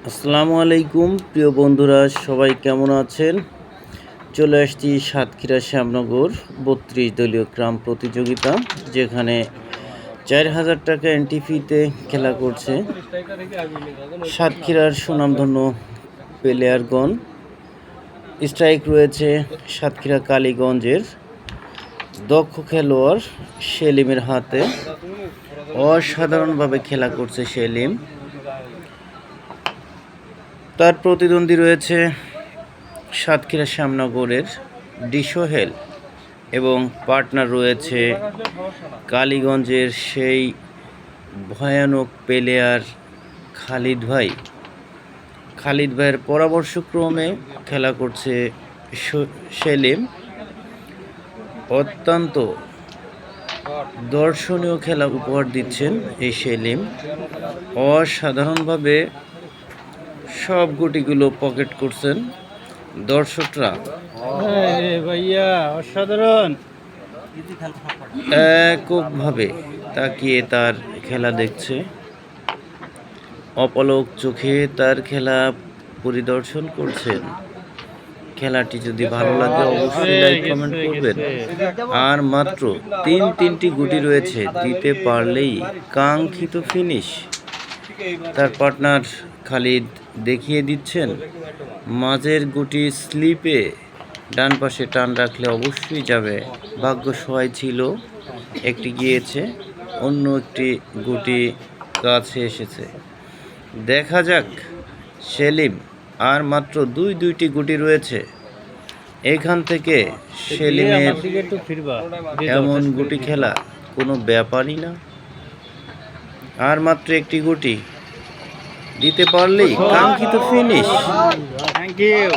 আসসালামু আলাইকুম প্রিয় বন্ধুরা, সবাই কেমন আছেন? চলে আসছি সাতক্ষীরা শ্যামনগর 32 দলীয় গ্রাম প্রতিযোগিতা, যেখানে 4000 টাকা এন্ট্রি ফিতে খেলা করছে সাতক্ষীরার সুনামধন্য প্লেয়ারগণ। স্ট্রাইক রয়েছে সাতক্ষীরা কালীগঞ্জের দক্ষ খেলোয়াড় সেলিমের হাতে। অসাধারণভাবে খেলা করছে সেলিম। তার প্রতিদ্বন্দ্বী রয়েছে সাতক্ষীরা শ্যামনগরের সোহেল এবং পার্টনার রয়েছে কালীগঞ্জের সেই ভয়ানক প্লেয়ার খালিদ ভাই। খালিদ ভাইয়ের পরামর্শক্রমে খেলা করছে সেলিম। অত্যন্ত দর্শনীয় খেলা উপহার দিচ্ছেন এই সেলিম। অসাধারণভাবে সব গুটিগুলো পকেট করছেন দর্শকরা। ভাইয়া অসাধারণ এককভাবে তাকিয়ে তার খেলা দেখছে, অপলক চোখে তার খেলা পরিদর্শন করছেন। খেলাটি যদি ভালো লাগে অবশ্যই লাইক কমেন্ট করবেন। আর মাত্র তিনটি গুটি রয়েছে, দিতে পারলেই কাঙ্ক্ষিত ফিনিশ। তার পার্টনার খালিদ দেখিয়ে দিচ্ছেন মাঝের গুটি স্লিপে ডান পাশে টান রাখলে অবশ্যই যাবে। ভাগ্য সহায় ছিল, একটি গিয়েছে, অন্য একটি গুটি কাছে এসেছে। দেখা যাক সেলিম, আর মাত্র দুইটি গুটি রয়েছে। এখান থেকে সেলিমের এমন গুটি খেলা কোনো ব্যাপারই না। আর মাত্র একটি গুটি, দিতে পারলেই কাঙ্ক্ষিত ফিনিশ। Thank you.